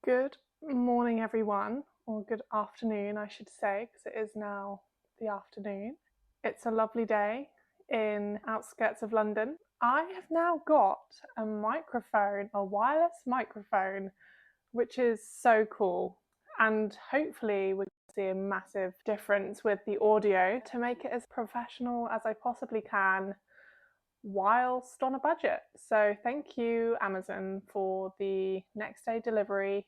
Good morning, everyone, or good afternoon, I should say, because it is now the afternoon. It's a lovely day in outskirts of London. I have now got a microphone, a wireless microphone, which is so cool. And hopefully we're going to see a massive difference with the audio to make it as professional as I possibly can whilst on a budget. So thank you, Amazon, for the next day delivery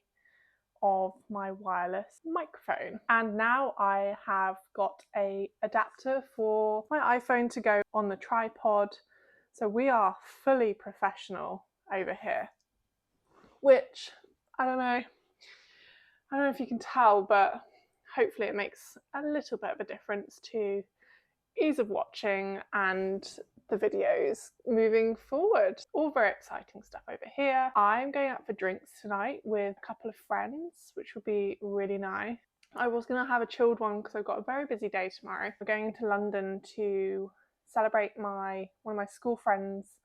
of my wireless microphone. And now I have got a adapter for my iPhone to go on the tripod. So we are fully professional over here, which I don't know if you can tell, but hopefully it makes a little bit of a difference to ease of watching and the videos moving forward. All very exciting stuff over here. I'm going out for drinks tonight with a couple of friends, which will be really nice. I was going to have a chilled one because I've got a very busy day tomorrow. We're going into London to celebrate one of my school friends'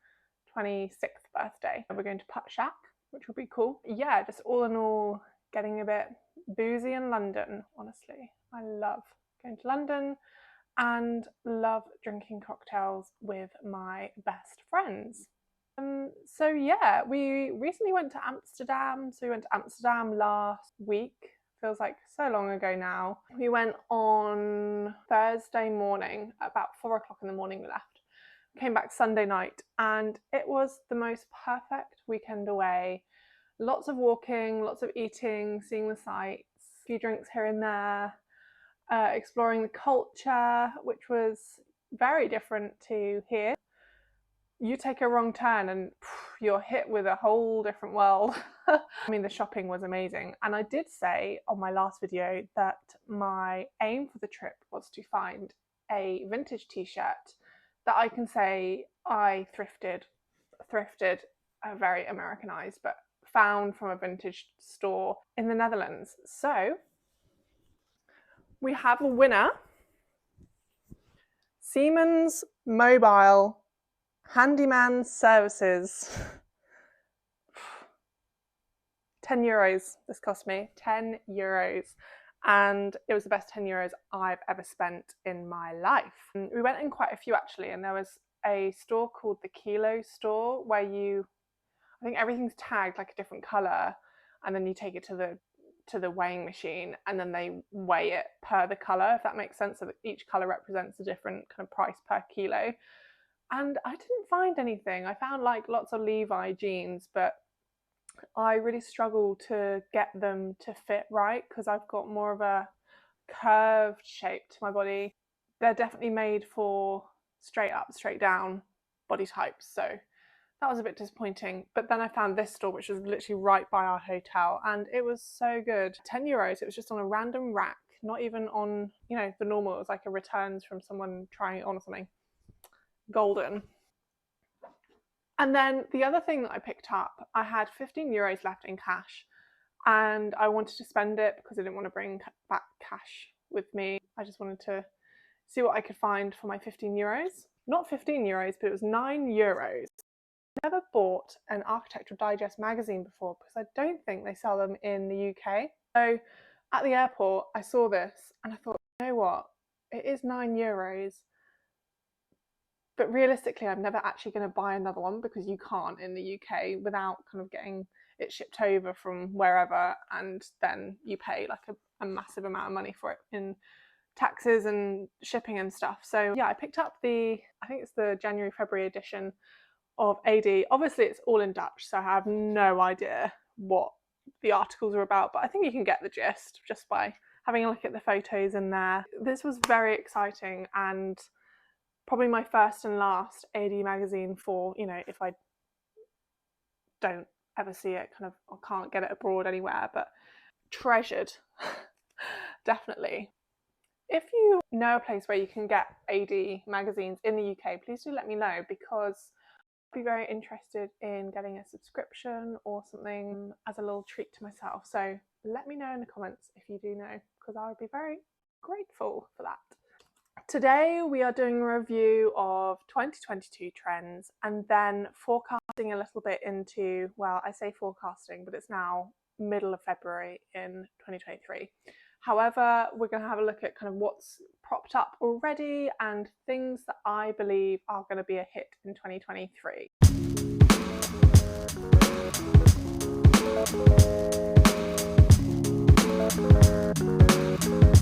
26th birthday. We're going to Putt Shack, which will be cool. Yeah, just all in all, getting a bit boozy in London, honestly. I love going to London and love drinking cocktails with my best friends. So yeah, we recently went to Amsterdam. So we went to Amsterdam last week. Feels like so long ago now. We went on Thursday morning, about 4 o'clock in the morning we left. Came back Sunday night and it was the most perfect weekend away. Lots of walking, lots of eating, seeing the sights, a few drinks here and there. Exploring the culture, which was very different to here. You take a wrong turn and you're hit with a whole different world. I mean, the shopping was amazing. And I did say on my last video that my aim for the trip was to find a vintage t-shirt that I can say I thrifted, very Americanized, but found from a vintage store in the Netherlands. So we have a winner. Siemens Mobile Handyman Services. €10 this cost me, €10. And it was the best €10 I've ever spent in my life. We went in quite a few actually, and there was a store called the Kilo store where I think everything's tagged like a different colour, and then you take it to the weighing machine and then they weigh it per the colour, if that makes sense, so that each colour represents a different kind of price per kilo. And I didn't find anything. I found like lots of Levi jeans, but I really struggle to get them to fit right because I've got more of a curved shape to my body. They're definitely made for straight up, straight down body types, so that was a bit disappointing. But then I found this store, which was literally right by our hotel, and it was so good. €10, it was just on a random rack, not even on, the normal. It was like a returns from someone trying it on or something. Golden. And then the other thing that I picked up, I had €15 left in cash, and I wanted to spend it because I didn't want to bring back cash with me. I just wanted to see what I could find for my €15. Not €15, but it was €9. Never bought an Architectural Digest magazine before because I don't think they sell them in the UK. So at the airport, I saw this and I thought, you know what? It is €9. But realistically, I'm never actually going to buy another one because you can't in the UK without kind of getting it shipped over from wherever, and then you pay like a massive amount of money for it in taxes and shipping and stuff. So yeah, I picked up I think it's the January-February edition of AD. Obviously it's all in Dutch, so I have no idea what the articles are about, but I think you can get the gist just by having a look at the photos in there. This was very exciting and probably my first and last AD magazine for, if I don't ever see it, kind of, or can't get it abroad anywhere, but treasured. Definitely. If you know a place where you can get AD magazines in the UK, please do let me know, because I'd be very interested in getting a subscription or something as a little treat to myself. So let me know in the comments if you do know, because I would be very grateful for that. Today we are doing a review of 2022 trends and then forecasting a little bit into, well, I say forecasting, but it's now middle of February in 2023. However, we're going to have a look at kind of what's propped up already and things that I believe are going to be a hit in 2023.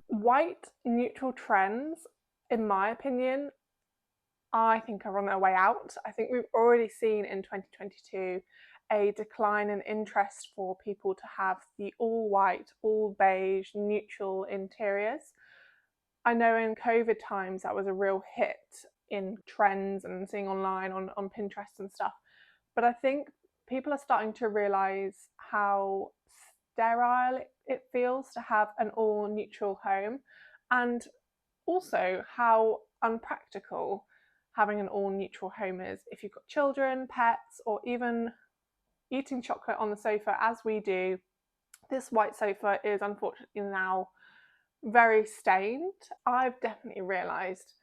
White neutral trends, in my opinion, I think are on their way out. I think we've already seen in 2022 a decline in interest for people to have the all white, all beige, neutral interiors. I know in COVID times that was a real hit in trends and seeing online on Pinterest and stuff. But I think people are starting to realise how sterile it feels to have an all neutral home, and also how unpractical having an all neutral home is if you've got children, pets, or even eating chocolate on the sofa as we do. This white sofa is unfortunately now very stained. I've definitely realised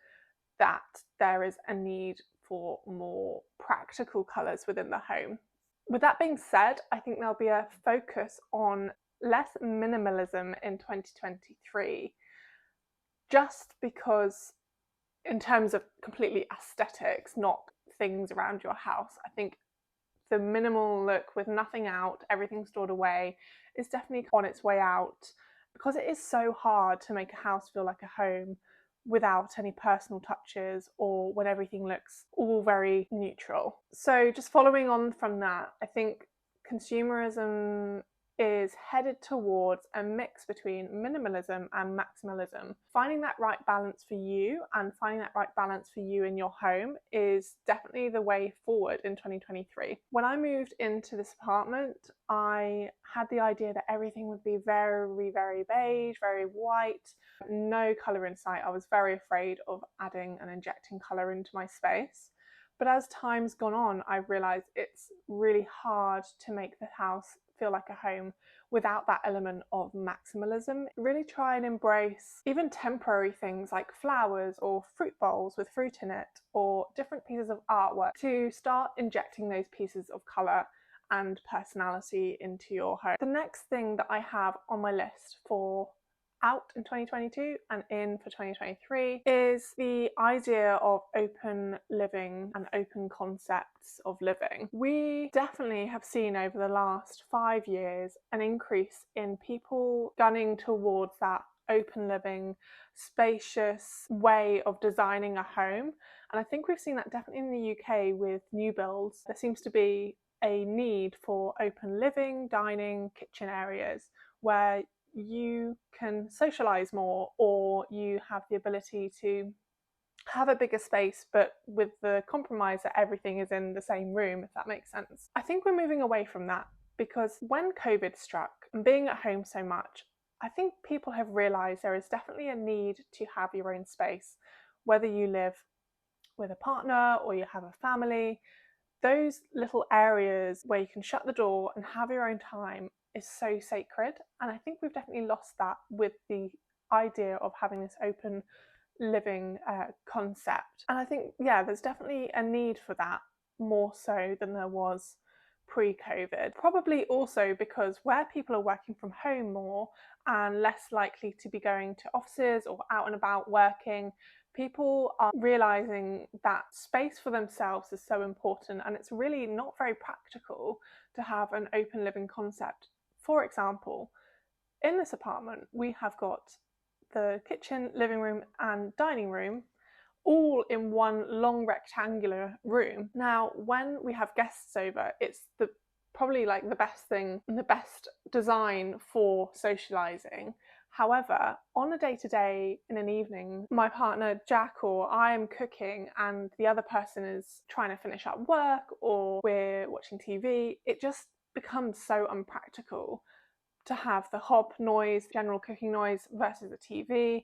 that there is a need for more practical colours within the home. With that being said, I think there'll be a focus on less minimalism in 2023, just because in terms of completely aesthetics, not things around your house, I think the minimal look with nothing out, everything stored away, is definitely on its way out, because it is so hard to make a house feel like a home without any personal touches or when everything looks all very neutral. So just following on from that, I think consumerism is headed towards a mix between minimalism and maximalism. Finding that right balance for you and finding that right balance for you in your home is definitely the way forward in 2023. When I moved into this apartment, I had the idea that everything would be very, very beige, very white, no colour in sight. I was very afraid of adding and injecting colour into my space. But as time's gone on, I've realised it's really hard to make the house feel like a home without that element of maximalism. Really try and embrace even temporary things like flowers or fruit bowls with fruit in it, or different pieces of artwork, to start injecting those pieces of colour and personality into your home. The next thing that I have on my list for out in 2022 and in for 2023 is the idea of open living and open concepts of living. We definitely have seen over the last 5 years an increase in people gunning towards that open living, spacious way of designing a home. And I think we've seen that definitely in the UK with new builds. There seems to be a need for open living, dining, kitchen areas where you can socialise more, or you have the ability to have a bigger space, but with the compromise that everything is in the same room, if that makes sense. I think we're moving away from that, because when COVID struck and being at home so much, I think people have realised there is definitely a need to have your own space, whether you live with a partner or you have a family. Those little areas where you can shut the door and have your own time is so sacred, and I think we've definitely lost that with the idea of having this open living concept. And I think, yeah, there's definitely a need for that, more so than there was pre-COVID. Probably also because where people are working from home more and less likely to be going to offices or out and about working, people are realising that space for themselves is so important, and it's really not very practical to have an open living concept. For example, in this apartment, we have got the kitchen, living room and dining room all in one long rectangular room. Now, when we have guests over, it's probably like the best thing and the best design for socialising. However, on a day-to-day, in an evening, my partner Jack or I am cooking and the other person is trying to finish up work or we're watching TV, it just becomes so unpractical to have the hob noise, general cooking noise versus the TV,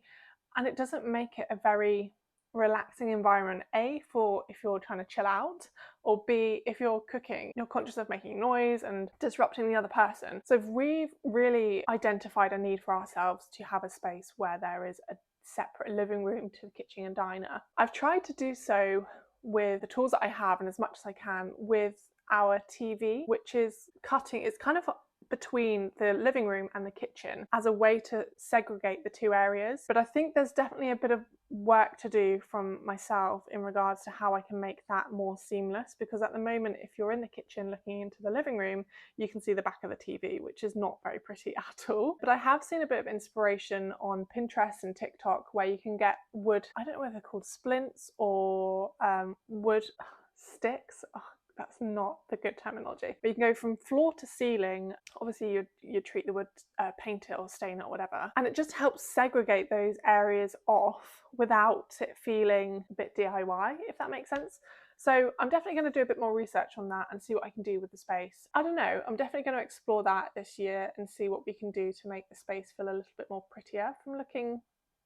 and it doesn't make it a very relaxing environment, A, for if you're trying to chill out, or B, if you're cooking, you're conscious of making noise and disrupting the other person. So we've really identified a need for ourselves to have a space where there is a separate living room to the kitchen and diner. I've tried to do so with the tools that I have and as much as I can with our TV, which is cutting, it's kind of between the living room and the kitchen as a way to segregate the two areas. But I think there's definitely a bit of work to do from myself in regards to how I can make that more seamless, because at the moment, if you're in the kitchen looking into the living room, you can see the back of the TV, which is not very pretty at all. But I have seen a bit of inspiration on Pinterest and TikTok where you can get wood, I don't know whether they're called splints or wood sticks. Oh, that's not the good terminology. But you can go from floor to ceiling. Obviously, you treat the wood, paint it or stain it or whatever. And it just helps segregate those areas off without it feeling a bit DIY, if that makes sense. So I'm definitely going to do a bit more research on that and see what I can do with the space. I don't know, I'm definitely going to explore that this year and see what we can do to make the space feel a little bit more prettier from looking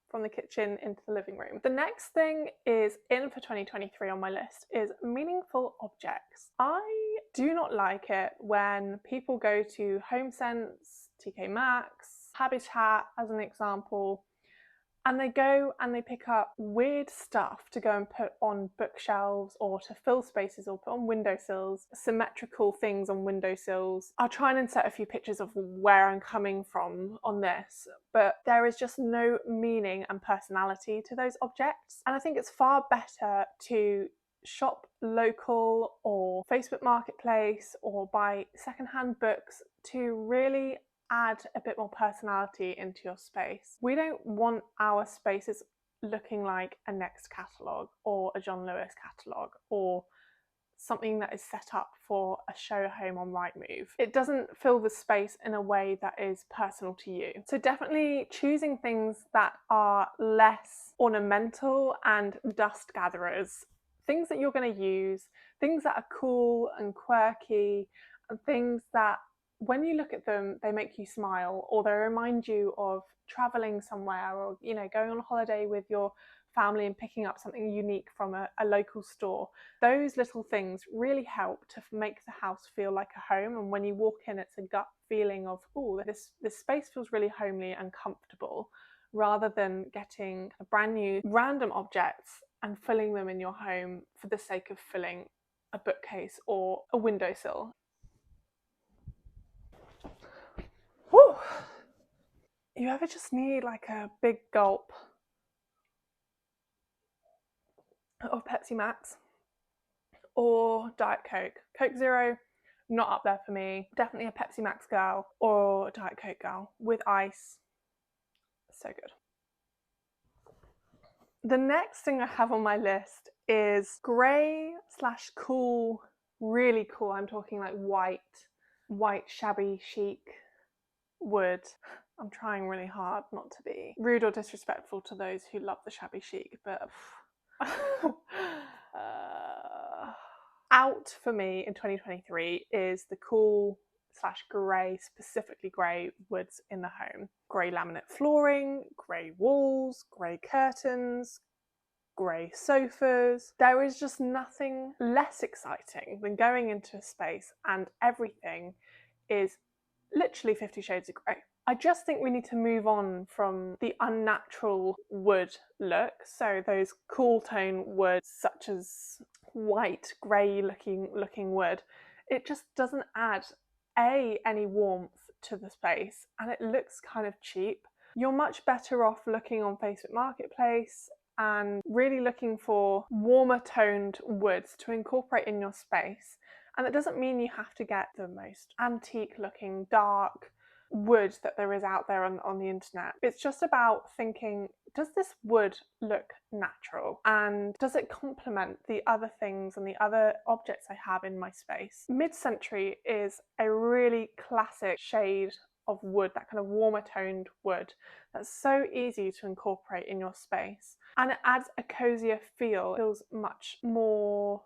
from the kitchen into the living room. The next thing is in for 2023 on my list is meaningful objects. I do not like it when people go to HomeSense, TK Maxx, Habitat as an example, and they go and they pick up weird stuff to go and put on bookshelves or to fill spaces or put on windowsills, symmetrical things on windowsills. I'll try and insert a few pictures of where I'm coming from on this, but there is just no meaning and personality to those objects. And I think it's far better to shop local or Facebook Marketplace or buy secondhand books to really add a bit more personality into your space. We don't want our spaces looking like a Next catalogue or a John Lewis catalogue or something that is set up for a show home on Rightmove. It doesn't fill the space in a way that is personal to you. So definitely choosing things that are less ornamental and dust gatherers, things that you're going to use, things that are cool and quirky, and things that when you look at them, they make you smile or they remind you of traveling somewhere or, you know, going on holiday with your family and picking up something unique from a local store. Those little things really help to make the house feel like a home. And when you walk in, it's a gut feeling of, oh, this space feels really homely and comfortable, rather than getting a brand new random objects and filling them in your home for the sake of filling a bookcase or a windowsill. Whew. You ever just need like a big gulp of Pepsi Max or Diet Coke? Coke Zero, not up there for me. Definitely a Pepsi Max girl or Diet Coke girl with ice. So good. The next thing I have on my list is grey / cool, really cool. I'm talking like white shabby chic wood. I'm trying really hard not to be rude or disrespectful to those who love the shabby chic, but out for me in 2023 is the cool / grey, specifically grey woods in the home. Grey laminate flooring, grey walls, grey curtains, grey sofas. There is just nothing less exciting than going into a space and everything is literally 50 shades of grey. I just think we need to move on from the unnatural wood look. So those cool tone woods such as white, grey looking wood, it just doesn't add any warmth to the space and it looks kind of cheap. You're much better off looking on Facebook Marketplace and really looking for warmer toned woods to incorporate in your space. And that doesn't mean you have to get the most antique looking dark wood that there is out there on the internet. It's just about thinking, does this wood look natural and does it complement the other things and the other objects I have in my space? Mid-century is a really classic shade of wood, that kind of warmer toned wood that's so easy to incorporate in your space, and it adds a cozier feel. It feels much more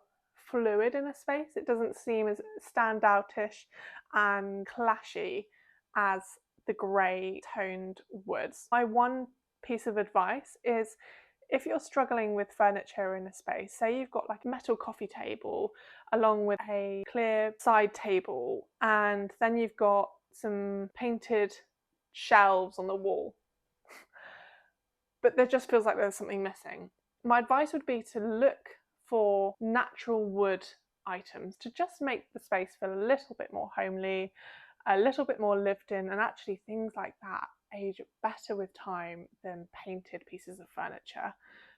fluid in a space. It doesn't seem as standoutish and clashy as the grey toned woods. My one piece of advice is, if you're struggling with furniture in a space, say you've got like a metal coffee table along with a clear side table and then you've got some painted shelves on the wall, but there just feels like there's something missing. My advice would be to look for natural wood items to just make the space feel a little bit more homely, a little bit more lived in, and actually things like that age better with time than painted pieces of furniture,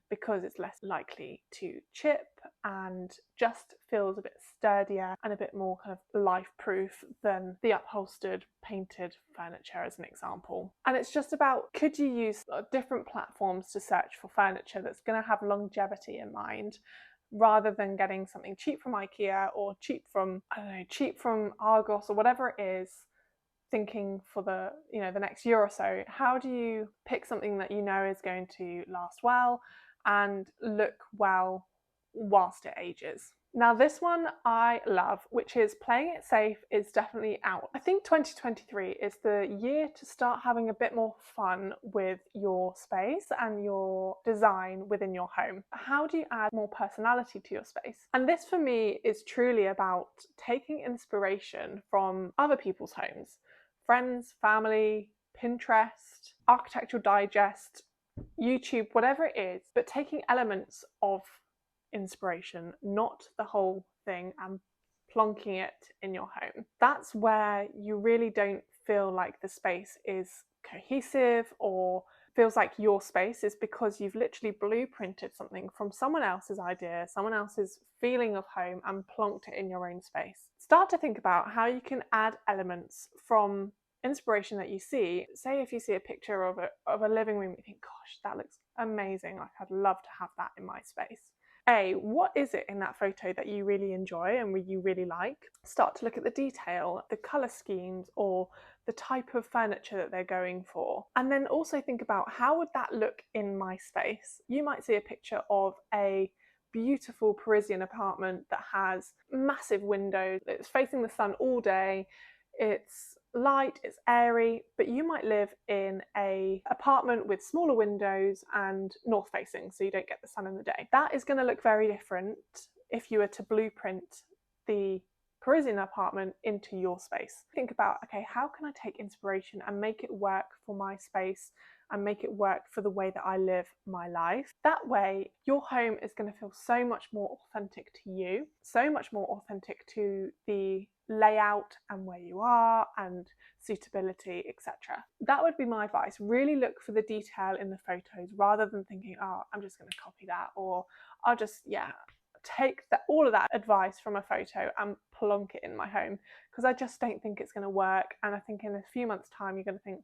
because it's less likely to chip and just feels a bit sturdier and a bit more kind of life-proof than the upholstered painted furniture, as an example. And it's just about, could you use different platforms to search for furniture that's going to have longevity in mind, rather than getting something cheap from IKEA or cheap from, I don't know, cheap from Argos or whatever it is, thinking for the next year or so. How do you pick something that you know is going to last well and look well whilst it ages? Now this one I love, which is playing it safe is definitely out. I think 2023 is the year to start having a bit more fun with your space and your design within your home. How do you add more personality to your space? And this for me is truly about taking inspiration from other people's homes, friends, family, Pinterest, Architectural Digest, YouTube, whatever it is, but taking elements of inspiration, not the whole thing, and plonking it in your home. That's where you really don't feel like the space is cohesive or feels like your space, is because you've literally blueprinted something from someone else's idea, someone else's feeling of home, and plonked it in your own space. Start to think about how you can add elements from inspiration that you see. Say if you see a picture of a living room, you think, gosh, that looks amazing, like I'd love to have that in my space. What is it in that photo that you really enjoy and you really like? Start to look at the detail, the colour schemes, or the type of furniture that they're going for. And then also think about, how would that look in my space? You might see a picture of a beautiful Parisian apartment that has massive windows, it's facing the sun all day, it's light, it's airy, but you might live in an apartment with smaller windows and north facing, so you don't get the sun in the day. That is going to look very different if you were to blueprint the Parisian apartment into your space. Think about, okay, how can I take inspiration and make it work for my space and make it work for the way that I live my life? That way, your home is going to feel so much more authentic to you, so much more authentic to the layout and where you are and suitability, etc. That would be my advice. Really look for the detail in the photos rather than thinking, oh, I'm just going to copy that, or I'll just, take all of that advice from a photo and plonk it in my home, because I just don't think it's going to work. And I think in a few months' time, you're going to think,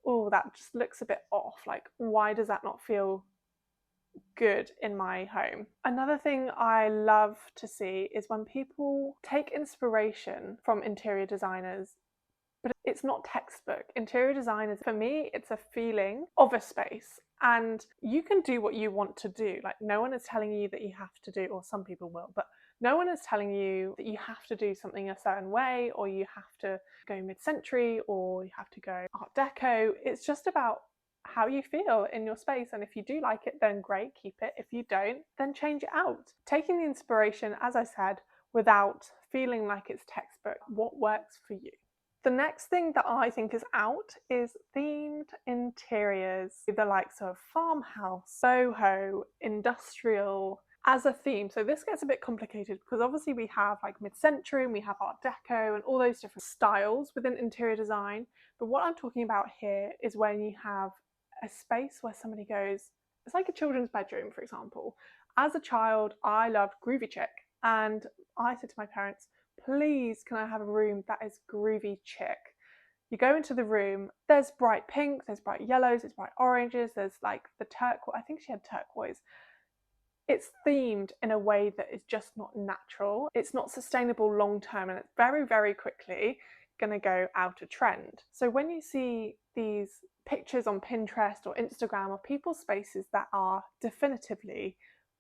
oh, that just looks a bit off. Like, why does that not feel good in my home? Another thing I love to see is when people take inspiration from interior designers, but it's not textbook. Interior designers, for me, it's a feeling of a space, and you can do what you want to do. Like, no one is telling you that you have to do, or some people will, but no one is telling you that you have to do something a certain way, or you have to go mid-century, or you have to go Art Deco. It's just about how you feel in your space, and if you do like it, then great, keep it. If you don't, then change it out. Taking the inspiration, as I said, without feeling like it's textbook. What works for you? The next thing that I think is out is themed interiors, the likes of farmhouse, boho, industrial as a theme. So this gets a bit complicated because obviously we have like mid-century and we have Art Deco and all those different styles within interior design. But what I'm talking about here is when you have a space where somebody goes, it's like a children's bedroom, for example. As a child, I loved Groovy Chic, and I said to my parents, please, can I have a room that is groovy chic? You go into the room, there's bright pinks, there's bright yellows, there's bright oranges, there's like the turquoise, I think she had turquoise. It's themed in a way that is just not natural. It's not sustainable long term, and it's very, very quickly going to go out of trend. So when you see these pictures on Pinterest or Instagram of people's spaces that are definitively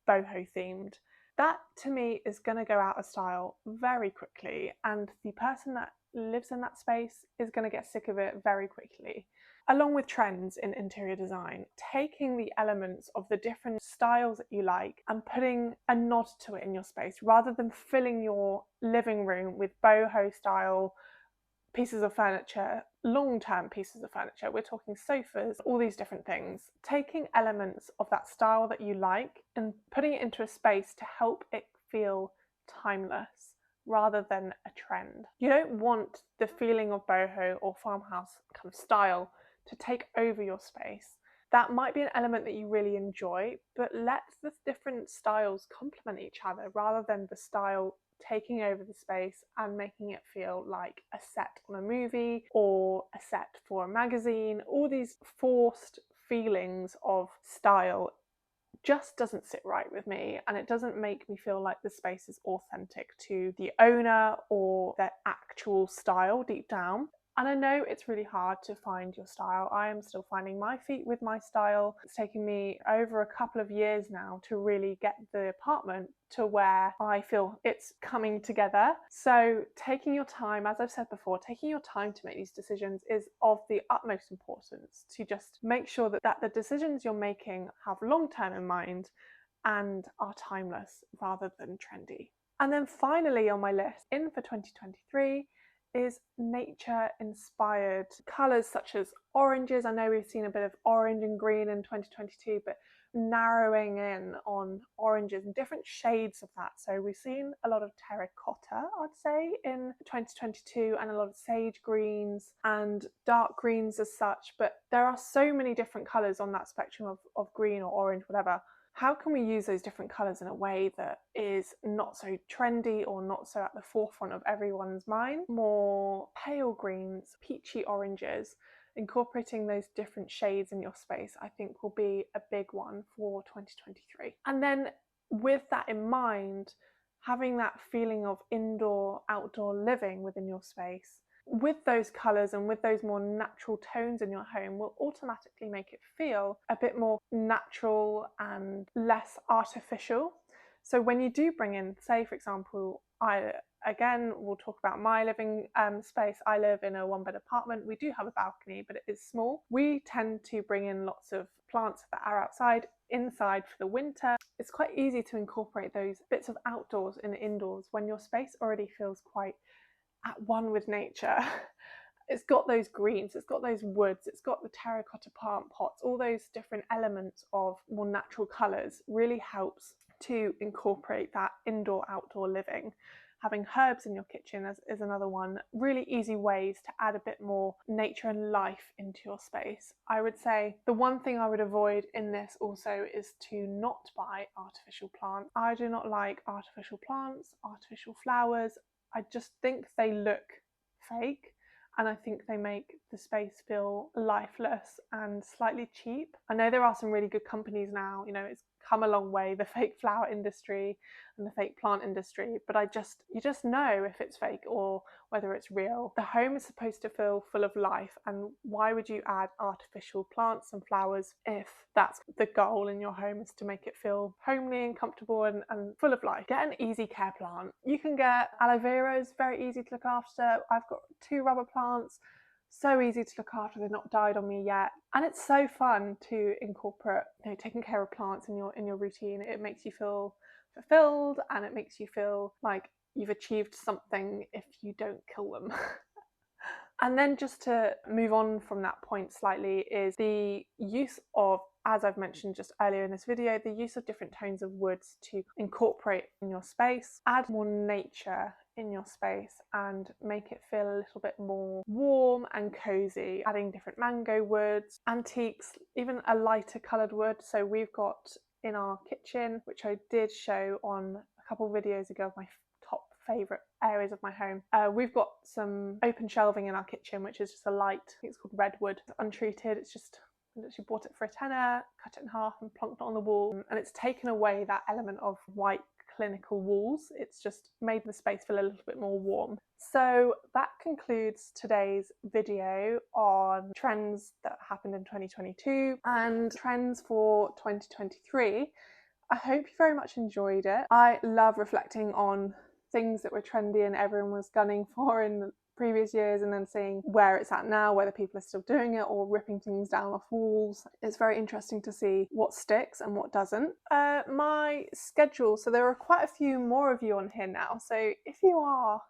boho themed, that to me is going to go out of style very quickly, and the person that lives in that space is going to get sick of it very quickly. Along with trends in interior design, taking the elements of the different styles that you like and putting a nod to it in your space, rather than filling your living room with boho style pieces of furniture, long-term pieces of furniture. We're talking sofas, all these different things. Taking elements of that style that you like and putting it into a space to help it feel timeless rather than a trend. You don't want the feeling of boho or farmhouse kind of style to take over your space. That might be an element that you really enjoy, but let the different styles complement each other rather than the style taking over the space and making it feel like a set on a movie or a set for a magazine. All these forced feelings of style just doesn't sit right with me, and it doesn't make me feel like the space is authentic to the owner or their actual style deep down. And I know it's really hard to find your style. I am still finding my feet with my style. It's taken me over a couple of years now to really get the apartment to where I feel it's coming together. So taking your time, as I've said before, taking your time to make these decisions is of the utmost importance, to just make sure that the decisions you're making have long term in mind and are timeless rather than trendy. And then finally on my list, in for 2023, is nature inspired colours such as oranges. I know we've seen a bit of orange and green in 2022, but narrowing in on oranges and different shades of that. So we've seen a lot of terracotta, I'd say, in 2022, and a lot of sage greens and dark greens as such, but there are so many different colours on that spectrum of green or orange, whatever. How can we use those different colours in a way that is not so trendy or not so at the forefront of everyone's mind? More pale greens, peachy oranges, incorporating those different shades in your space, I think will be a big one for 2023. And then with that in mind, having that feeling of indoor-outdoor living within your space, with those colours and with those more natural tones in your home will automatically make it feel a bit more natural and less artificial. So when you do bring in, say for example, we'll talk about my living space. I live in a one-bed apartment. We do have a balcony, but it is small. We tend to bring in lots of plants that are outside, inside for the winter. It's quite easy to incorporate those bits of outdoors in indoors when your space already feels quite at one with nature. It's got those greens, it's got those woods, it's got the terracotta plant pots, all those different elements of more natural colours really helps to incorporate that indoor-outdoor living. Having herbs in your kitchen is another one. Really easy ways to add a bit more nature and life into your space. I would say the one thing I would avoid in this also is to not buy artificial plants. I do not like artificial plants, artificial flowers. I just think they look fake, and I think they make the space feel lifeless and slightly cheap. I know there are some really good companies now, it's come a long way, the fake flower industry and the fake plant industry, but you just know if it's fake or whether it's real. The home is supposed to feel full of life, and why would you add artificial plants and flowers if that's the goal in your home, is to make it feel homely and comfortable and full of life? Get an easy care plant. You can get aloe vera, is very easy to look after. I've got 2 rubber plants. So easy to look after, they've not died on me yet. And it's so fun to incorporate, taking care of plants in your routine. It makes you feel fulfilled, and it makes you feel like you've achieved something if you don't kill them. And then just to move on from that point slightly is the use of, as I've mentioned just earlier in this video, the use of different tones of woods to incorporate in your space, add more nature in your space and make it feel a little bit more warm and cozy, adding different mango woods, antiques, even a lighter coloured wood. So we've got in our kitchen, which I did show on a couple of videos ago of my top favourite areas of my home, we've got some open shelving in our kitchen, which is just a light, I think it's called redwood, it's untreated. It's just, I literally bought it for a tenner, cut it in half and plonked it on the wall, and it's taken away that element of white clinical walls. It's just made the space feel a little bit more warm. So that concludes today's video on trends that happened in 2022 and trends for 2023. I hope you very much enjoyed it. I love reflecting on things that were trendy and everyone was gunning for in the previous years, and then seeing where it's at now, whether people are still doing it or ripping things down off walls. It's very interesting to see what sticks and what doesn't. My schedule, so there are quite a few more of you on here now, so if you are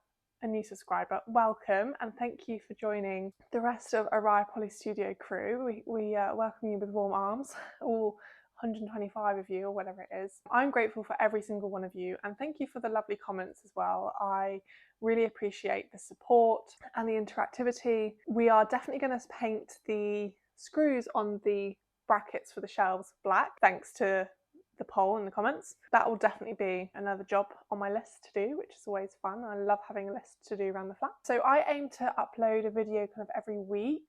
a new subscriber, welcome, and thank you for joining the rest of Araya Poly Studio crew. We welcome you with warm arms, all 125 of you or whatever it is. I'm grateful for every single one of you, and thank you for the lovely comments as well. I really appreciate the support and the interactivity. We are definitely going to paint the screws on the brackets for the shelves black, thanks to the poll in the comments. That will definitely be another job on my list to do, which is always fun. I love having a list to do around the flat. So I aim to upload a video kind of every week.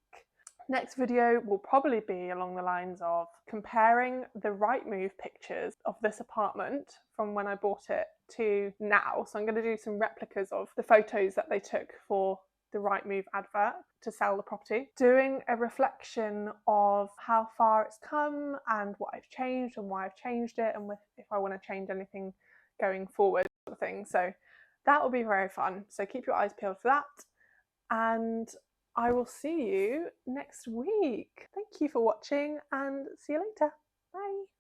Next video will probably be along the lines of comparing the Rightmove pictures of this apartment from when I bought it to now. So I'm going to do some replicas of the photos that they took for the Rightmove advert to sell the property, doing a reflection of how far it's come and what I've changed and why I've changed it, and if I want to change anything going forward, sort of thing. So that will be very fun. So keep your eyes peeled for that, and I will see you next week. Thank you for watching and see you later. Bye.